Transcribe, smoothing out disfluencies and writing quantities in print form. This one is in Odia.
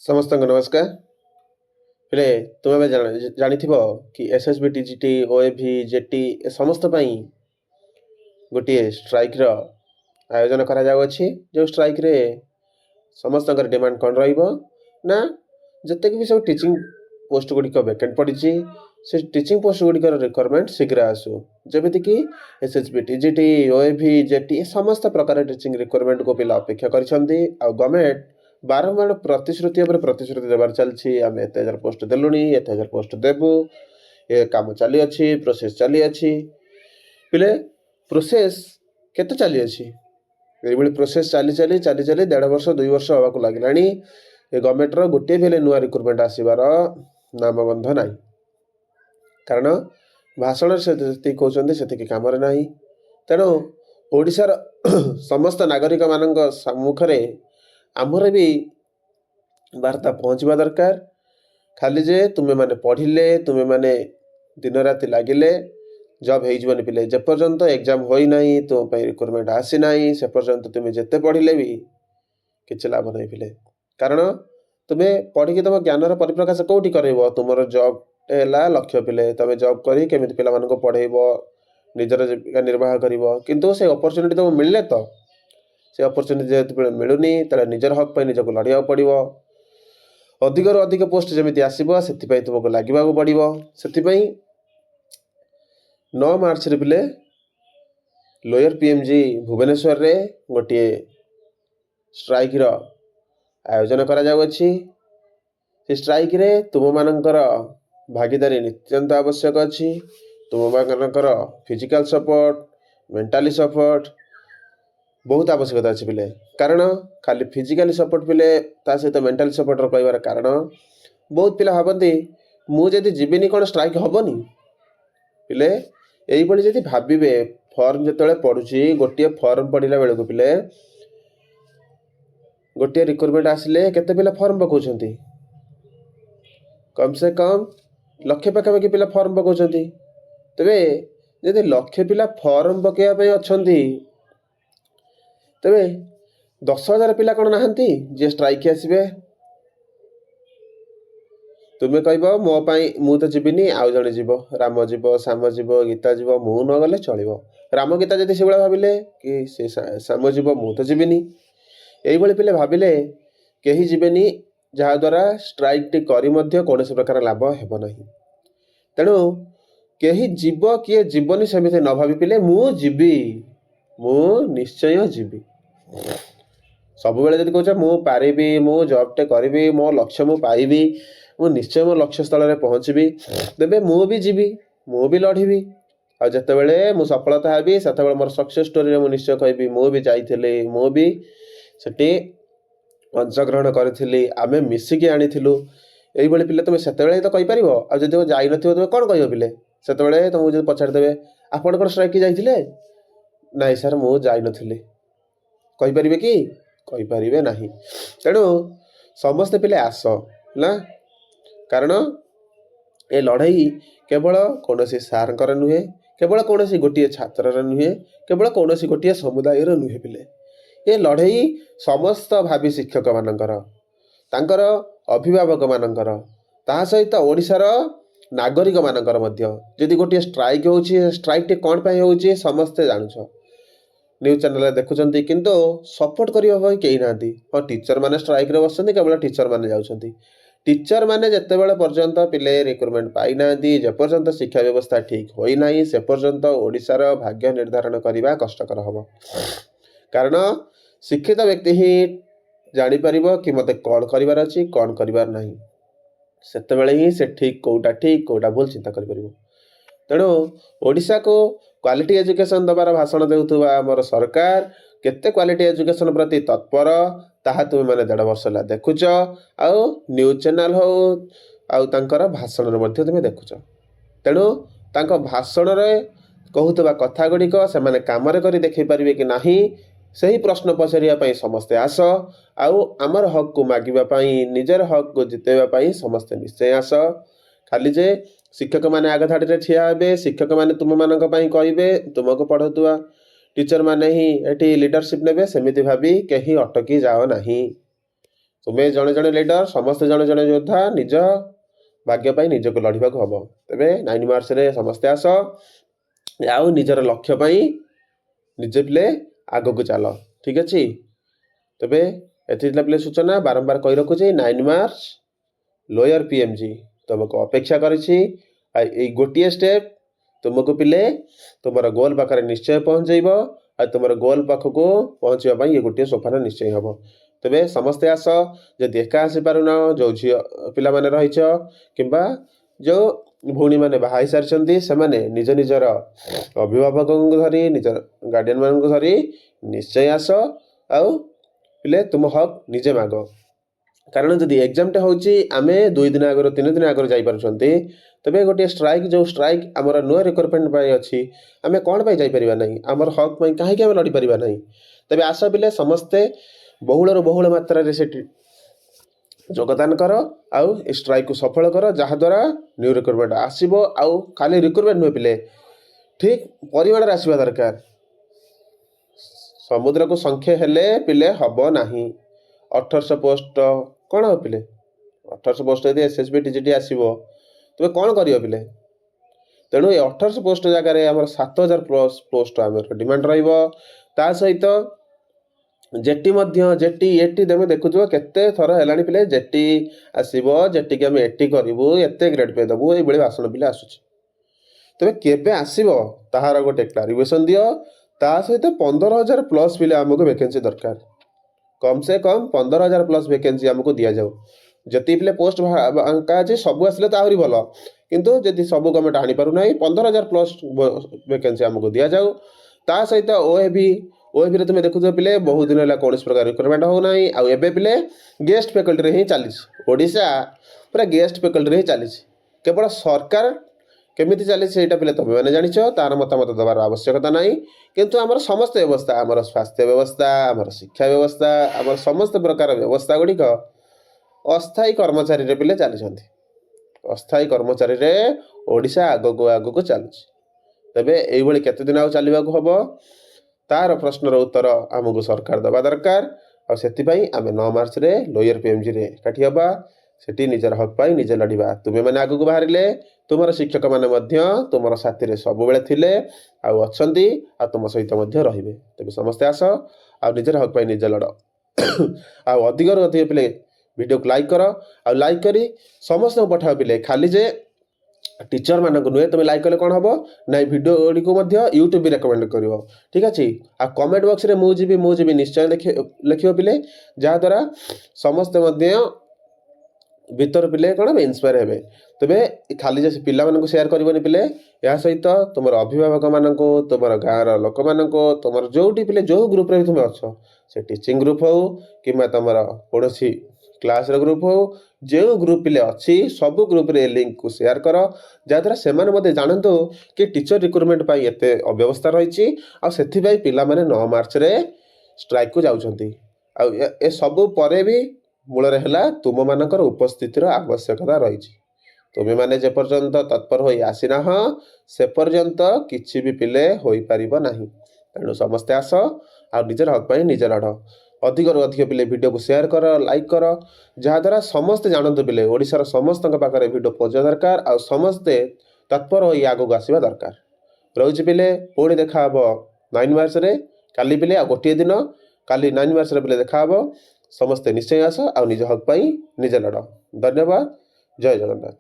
समस्त नमस्कार। हेले तुम्हें जानी कि एसएसबी टीजीटी ओएभी जेटी ए समस्त पाई गोटे स्ट्राइक रो आयोजन करा जाउछि। जो स्ट्राइक रे समस्त डिमांड कौन रहिबो ना जते भी सब टीचिंग पोस्ट गुड़िक वेकेंट पड़ी से टीचिंग पोस्ट गुड़िक रिक्वायरमेंट शीघ्र आसू जमीती कि एसएसबी टीजीटी ओएभी जेटी समस्त प्रकार टीचिंग रिक्वायरमेंट को पिला अपेक्षा करिसंती आ गवर्नमेंट बारंबार प्रतिश्रुति प्रतिश्रुति देवार चलछि। आम एत हजार पोस्ट देलुनी एत हजार पोस्ट देबू ये काम चली अच्छी प्रोसेस चली अच्छी पिले प्रोसेस केते चली अच्छी ये प्रोसेस चली चली चली चली 1.5 वर्ष 2 वर्ष हवा लगे ये गवर्नमेंट रो गोटे भी नुआ रिक्रुटमेंट आसबार नामगंध ना कारण भाषण से कहते से कम ना तेणु ओडिशार समस्त नागरिक मान सम्मुख आमर भी वार्ता पहुँचवा दरकार। खाली जे तुम्हें माने पढ़िले तुम्हें माने दिन राति लगिले जब हो पिले जेपर्यंत एग्जाम होई नहीं तुम रिक्रुटमेंट आसी नहीं से पर्यंत तुम्हें जिते पढ़िले भी किसी लाभ नहीं पिले कारण तुम्हें पढ़ी तुम ज्ञानर परिप्रकाश कौटी कर तुम जब है लक्ष्य पिले तुम जब कर पिला पढ़ेब निजर जीविका निर्वाह कर किंतु से अपरच्युनिटी तुमको मिलले तो से अपरच्युनिटी जो मिलूनी तेरे निजर हक पर निजक लड़िया पड़ो अधिक रु अधिक पोस्ट जमी आसो से तुमको लगे पड़ो से 9 मार्च पिले लोयर पीएमजी भुवनेश्वर रे गोटे स्ट्राइक रो आयोजन करा जाउछि। से स्ट्राइक रे तुम मानकर भागीदारी नित्यंत आवश्यक अच्छी। तुम मानकर फिजिकल सपोर्ट मेंटाली सपोर्ट बहुत आवश्यकता अच्छी पिले कारण खाली फिजिकली सपोर्ट पिले ता सहित मेंटाली सपोर्ट कहबार कारण बहुत पिला भावती मुझे जीविनी कौन स्ट्राइक हेनी पिले यही जब भावे फॉर्म जो पढ़ुची गोटे फॉर्म पढ़ला बेलू पिले गोटे रिक्रुटमेंट आसिले केते पिला फॉर्म पकाउछंती कम से कम लक्षे पाखापाखि पिला फॉर्म पकाउछंती। तबे यदि लक्षे पिला फॉर्म पकाइबा अच्छंती तबे 10,000 पिला कौन नहांती जे स्ट्राइक आसबे तुम्हें कहब मो मु तो जीविनी आउ जड़े जीव राम जीव श्याम जीव गीता जीव मु न गले चलो राम गीता जब से भाविले कि से श्याम जीव मु तो जीविनी यही पिले भाविले कहीं जीवेनी जहाद्वारा स्ट्राइक टी करी मध्य कौन प्रकार लाभ हेब नहीं। तेणु कहीं जीव किए जीवनी सेमती न भावी पिले मु जीवी मु निश्चय जीवी सब बेले जब कह मु पारिबी मु जॉबटे करी मो लक्ष्य मु पाइबी मु निश्चय मो लक्ष्य स्थल में पहुँचबी तेबे मु भी जीवी मु भी लढ़ी आ जितेबले मु सफलता हेबी से मोर सक्सेस स्टोरी मु निश्चय कहबी मु भी जाइली मु भी सेठी अंशग्रहण करी आमे मिसिकी आनीलु यही पिले तुम से तो कहीपर आज जाई न तुम कौन कह पिले से तुमको जो पचारिदेवे आपण कौन स्ट्राइक जाइए नाई सर मु जाई नथिली कहीपर कि कहीपर ना। तेणु समस्ते पिले आस ना कारण ए लड़ाई केवल कौन सार नुहे केवल कौन गोटे छात्र नुहे केवल कौन गोटे समुदाय नुहे पिले ये लड़ाई समस्त भावी शिक्षक मानकर तांकर अभिभावक मानकर ता सहित ओडिशार नागरिक मानकर मध्य जदि गोटे स्ट्राइक होउछि स्ट्राइक टे कौन पाई होउछि समस्ते जानछ न्यूज चैनल देखुंत किंतु सपोर्ट करने कहीं ना हाँ टीचर मैंने स्ट्राइक रे बसते केवल टीचर मैंने जाउछंती टीचर मैंने जितेबाला पर्यंत पिले रिक्रुटमेंट पाई ना जेपर्यंत शिक्षा व्यवस्था ठीक होना से पर्यंत ओडिशार भाग्य निर्धारण करने कष्टकर हम कारण शिक्षित व्यक्ति ही जापर कि मत कौन करार अच्छी कौन करार ना से ही से ठीक कौटा भूल चिंता कर। तेणु ओडिशा को क्वालिटी एजुकेशन दबार भाषण देउथुबा हमर सरकार केते क्वालिटी एजुकेशन प्रति तत्पर ताहा तुम मैंने 1.5 वर्ष ला देखुच आउ न्यूज चैनल हो आउ तांकर भाषण रे मध्य तुम देखुच। तेणु तांको भाषण रे कहूतबा कथा गुड़िक से माने काम रे करी देखै परिबे कि नाही सही प्रश्न पचारिया पई समस्ते आस आउ आमर हक को मागिबा पई निजर हक को जितेबा पई समस्ते निश्चय आस। खाली जे शिक्षक माने आग धाड़ी ठिया हे शिक्षक माने तुम मानक पई कहिबे तुमको पढ़ौतुआ टीचर माने ही एटी लीडरशिप नेबे सेमिति भाबी कहीं अटकी जाओ नहीं। ତୁମେ ଜଣେ ଜଣେ ଲିଡର, ସମସ୍ତେ ଜଣେ ଜଣେ ଯୋଦ୍ଧା, ନିଜ ଭାଗ୍ୟ ପାଇଁ ନିଜକୁ ଲଢ଼ିବାକୁ ହେବ। ତେବେ 9 ମାର୍ଚ୍ଚରେ ସମସ୍ତେ ଆସ, ଆଉ ନିଜର ଲକ୍ଷ୍ୟ ପାଇଁ ନିଜେ ପିଲେ ଆଗକୁ ଚାଲ। ଠିକ୍ ଅଛି। ତେବେ ଏଠି ଥିଲା ପିଲେ ସୂଚନା, ବାରମ୍ବାର କହି ରଖୁଛି 9 ମାର୍ଚ୍ଚ ଲୋୟର PMG ତୁମକୁ ଅପେକ୍ଷା କରିଛି। ଆଉ ଏଇ ଗୋଟିଏ ଷ୍ଟେପ୍ ତୁମକୁ ପିଲେ ତୁମର ଗୋଲ୍ ପାଖରେ ନିଶ୍ଚୟ ପହଞ୍ଚାଇବ। ଆଉ ତୁମର ଗୋଲ୍ ପାଖକୁ ପହଞ୍ଚିବା ପାଇଁ ଏ ଗୋଟିଏ ସୋପାନ ନିଶ୍ଚୟ ହେବ। ତେବେ ସମସ୍ତେ ଆସ। ଯଦି ଏକା ଆସିପାରୁନ, ଯେଉଁ ଝିଅ ପିଲାମାନେ ରହିଛ କିମ୍ବା ଯେଉଁ ଭଉଣୀମାନେ ବାହା ହେଇସାରିଛନ୍ତି, ସେମାନେ ନିଜ ନିଜର ଅଭିଭାବକଙ୍କୁ ଧରି, ନିଜର ଗାର୍ଡ଼ିଆନ୍ମାନଙ୍କୁ ଧରି ନିଶ୍ଚୟ ଆସ। ଆଉ ପିଲେ ତୁମ ହକ୍ ନିଜେ ମାଗ। କାରଣ ଯଦି ଏକ୍ଜାମ୍ଟା ହେଉଛି ଆମେ 2 ଦିନ ଆଗରୁ 3 ଦିନ ଆଗରୁ ଯାଇପାରୁଛନ୍ତି, ତେବେ ଗୋଟିଏ ଷ୍ଟ୍ରାଇକ୍, ଯେଉଁ ଷ୍ଟ୍ରାଇକ୍ ଆମର ନୂଆ ରିକ୍ରୁଟମେଣ୍ଟ ପାଇଁ ଅଛି, ଆମେ କ'ଣ ପାଇଁ ଯାଇପାରିବା ନାହିଁ? ଆମର ହକ୍ ପାଇଁ କାହିଁକି ଆମେ ଲଢ଼ିପାରିବା ନାହିଁ? ତେବେ ଆସ ପିଲେ ସମସ୍ତେ ବହୁଳରୁ ବହୁଳ ମାତ୍ରାରେ ସେଠି ଯୋଗଦାନ କର, ଆଉ ଏ ଷ୍ଟ୍ରାଇକ୍କୁ ସଫଳ କର, ଯାହାଦ୍ୱାରା ନ୍ୟୁ ରିକ୍ରୁଟମେଣ୍ଟ ଆସିବ। ଆଉ ଖାଲି ରିକ୍ରୁଟମେଣ୍ଟ ନୁହେଁ ପିଲେ, ଠିକ୍ ପରିମାଣରେ ଆସିବା ଦରକାର। ସମୁଦ୍ରକୁ ସଂଖ୍ୟା ହେଲେ ପିଲେ ହେବ ନାହିଁ। 1800 ପୋଷ୍ଟ କ'ଣ ହେବ ପିଲେ? 1800 ପୋଷ୍ଟ ଯଦି SSB TGT ଆସିବ, ତେବେ କ'ଣ କରିବ ପିଲେ? ତେଣୁ ଏ 1800 ପୋଷ୍ଟ ଜାଗାରେ ଆମର 7000 ପ୍ଲସ୍ ପୋଷ୍ଟ ଆମର ଡିମାଣ୍ଡ ରହିବ। ତା ସହିତ ଜେଟି ମଧ୍ୟ, ଜେଟି ଏଟି ତମେ ଦେଖୁଥିବ କେତେ ଥର ହେଲାଣି ପିଲେ, ଜେଟି ଆସିବ, ଜେଟିକି ଆମେ ଏଟି କରିବୁ, ଏତେ ଗ୍ରେଡ୍ ପେ ଦେବୁ, ଏଇଭଳି ଭାଷଣ ପିଲେ ଆସୁଛି। ତେବେ କେବେ ଆସିବ ତାହାର ଗୋଟେ କ୍ଲାରିଫିକେସନ୍ ଦିଅ। ତା ସହିତ 15000 ପ୍ଲସ୍ ପିଲେ ଆମକୁ ଭେକେନ୍ସି ଦରକାର। କମ୍ ସେ କମ୍ 15000 ପ୍ଲସ୍ ଭେକେନ୍ସି ଆମକୁ ଦିଆଯାଉ। ଯେତିକି ପିଲେ ପୋଷ୍ଟ ଫାଙ୍କା ଅଛି ସବୁ ଆସିଲେ ତ ଆହୁରି ଭଲ, କିନ୍ତୁ ଯଦି ସବୁ ଗଭର୍ଣ୍ଣମେଣ୍ଟ ଆଣିପାରୁନାହିଁ, 15000 ପ୍ଲସ୍ ଭେକେନ୍ସି ଆମକୁ ଦିଆଯାଉ। ତା ସହିତ ଓଏଭିରେ ତୁମେ ଦେଖୁଥିବ ପିଲେ, ବହୁତ ଦିନ ହେଲା କୌଣସି ପ୍ରକାର ରିକ୍ରୁଟମେଣ୍ଟ ହେଉନାହିଁ। ଆଉ ଏବେ ପିଲେ ଗେଷ୍ଟ ଫ୍ୟାକଲ୍ଟିରେ ହିଁ ଚାଲିଛି। ଓଡ଼ିଶା ପୁରା ଗେଷ୍ଟ ଫ୍ୟାକଲ୍ଟିରେ ହିଁ ଚାଲିଛି। କେବଳ ସରକାର କେମିତି ଚାଲିଛି ସେଇଟା ପିଲେ ତୁମେମାନେ ଜାଣିଛ, ତା'ର ମତାମତ ଦେବାର ଆବଶ୍ୟକତା ନାହିଁ। କିନ୍ତୁ ଆମର ସମସ୍ତ ବ୍ୟବସ୍ଥା, ଆମର ସ୍ୱାସ୍ଥ୍ୟ ବ୍ୟବସ୍ଥା, ଆମର ଶିକ୍ଷା ବ୍ୟବସ୍ଥା, ଆମର ସମସ୍ତ ପ୍ରକାର ବ୍ୟବସ୍ଥା ଗୁଡ଼ିକ ଅସ୍ଥାୟୀ କର୍ମଚାରୀରେ ପିଲେ ଚାଲିଛନ୍ତି। ଅସ୍ଥାୟୀ କର୍ମଚାରୀରେ ଓଡ଼ିଶା ଆଗକୁ ଆଗକୁ ଚାଲୁଛି। ତେବେ ଏଇଭଳି କେତେ ଦିନ ଆଉ ଚାଲିବାକୁ ହେବ, ତା'ର ପ୍ରଶ୍ନର ଉତ୍ତର ଆମକୁ ସରକାର ଦେବା ଦରକାର। ଆଉ ସେଥିପାଇଁ ଆମେ 9 ମାର୍ଚ୍ଚରେ ଲୋୟର PMGରେ ଏକାଠି ହେବା, ସେଠି ନିଜର ହକ୍ ପାଇଁ ନିଜେ ଲଢ଼ିବା। ତୁମେମାନେ ଆଗକୁ ବାହାରିଲେ, ତୁମର ଶିକ୍ଷକମାନେ ମଧ୍ୟ ତୁମର ସାଥିରେ ସବୁବେଳେ ଥିଲେ, ଆଉ ଅଛନ୍ତି, ଆଉ ତୁମ ସହିତ ମଧ୍ୟ ରହିବେ। ତେବେ ସମସ୍ତେ ଆସ, ଆଉ ନିଜର ହକ୍ ପାଇଁ ନିଜେ ଲଢ଼। ଆଉ ଅଧିକରୁ ଅଧିକ ପିଲେ ଭିଡ଼ିଓକୁ ଲାଇକ୍ କର, ଆଉ ଲାଇକ୍ କରି ସମସ୍ତଙ୍କୁ ପଠାଅ ପିଲେ। ଖାଲି ଯେ ଟିଚରମାନଙ୍କୁ ନୁହେଁ, ତୁମେ ଲାଇକ୍ କଲେ କ'ଣ ହେବ ନା, ଏ ଭିଡ଼ିଓ ଗୁଡ଼ିକୁ ମଧ୍ୟ ୟୁଟ୍ୟୁବ ବି ରେକମେଣ୍ଡ କରିବ। ଠିକ୍ ଅଛି। ଆଉ କମେଣ୍ଟ ବକ୍ସରେ ମୁଁ ଯିବି ନିଶ୍ଚୟ ଲେଖିବ ପିଲେ, ଯାହାଦ୍ୱାରା ସମସ୍ତେ ମଧ୍ୟ ଭିତର ପିଲେ କ'ଣ ଇନ୍ସପାୟାର ହେବେ। ତେବେ ଖାଲି ଯେ ପିଲାମାନଙ୍କୁ ସେୟାର କରିବନି ପିଲେ, ଏହା ସହିତ ତୁମର ଅଭିଭାବକମାନଙ୍କୁ, ତୁମର ଗାଁର ଲୋକମାନଙ୍କୁ, ତୁମର ଯେଉଁଠି ପିଲେ ଯେଉଁ ଗ୍ରୁପ୍ରେ ବି ତୁମେ ଅଛ, ସେ ଟିଚିଂ ଗ୍ରୁପ୍ ହେଉ କିମ୍ବା ତୁମର କୌଣସି କ୍ଲାସ୍ର ଗ୍ରୁପ୍ ହେଉ, ଯେଉଁ ଗ୍ରୁପ୍ ପିଲେ ଅଛି ସବୁ ଗ୍ରୁପ୍ରେ ଏ ଲିଙ୍କ୍କୁ ସେୟାର କର, ଯାହାଦ୍ୱାରା ସେମାନେ ମଧ୍ୟ ଜାଣନ୍ତୁ କି ଟିଚର ରିକ୍ରୁଟମେଣ୍ଟ ପାଇଁ ଏତେ ଅବ୍ୟବସ୍ଥା ରହିଛି, ଆଉ ସେଥିପାଇଁ ପିଲାମାନେ 9 ମାର୍ଚ୍ଚରେ ଷ୍ଟ୍ରାଇକ୍କୁ ଯାଉଛନ୍ତି। ଆଉ ଏସବୁ ପରେ ବି ମୂଳରେ ହେଲା ତୁମମାନଙ୍କର ଉପସ୍ଥିତିର ଆବଶ୍ୟକତା ରହିଛି। ତୁମେମାନେ ଯେପର୍ଯ୍ୟନ୍ତ ତତ୍ପର ହୋଇ ଆସିନାହଁ, ସେ ପର୍ଯ୍ୟନ୍ତ କିଛି ବି ପିଲେ ହୋଇପାରିବ ନାହିଁ। ତେଣୁ ସମସ୍ତେ ଆସ, ଆଉ ନିଜର ହକ୍ ପାଇଁ ନିଜେ ଲଢ଼। ଅଧିକରୁ ଅଧିକ ପିଲେ ଭିଡ଼ିଓକୁ ସେୟାର କର, ଲାଇକ୍ କର, ଯାହାଦ୍ୱାରା ସମସ୍ତେ ଜାଣନ୍ତୁ ପିଲେ, ଓଡ଼ିଶାର ସମସ୍ତଙ୍କ ପାଖରେ ଭିଡ଼ିଓ ପହଞ୍ଚିବା ଦରକାର, ଆଉ ସମସ୍ତେ ତତ୍ପର ହୋଇ ଆଗକୁ ଆସିବା ଦରକାର। ରହୁଛି ପିଲେ, ପୁଣି ଦେଖା ହେବ 9 ମାର୍ଚ୍ଚରେ। କାଲି ପିଲେ ଆଉ ଗୋଟିଏ ଦିନ, କାଲି 9 ମାର୍ଚ୍ଚରେ ପିଲେ ଦେଖା ହେବ। ସମସ୍ତେ ନିଶ୍ଚୟ ଆସ, ଆଉ ନିଜ ହକ୍ ପାଇଁ ନିଜେ ଲଢ଼। ଧନ୍ୟବାଦ। ଜୟ ଜଗନ୍ନାଥ।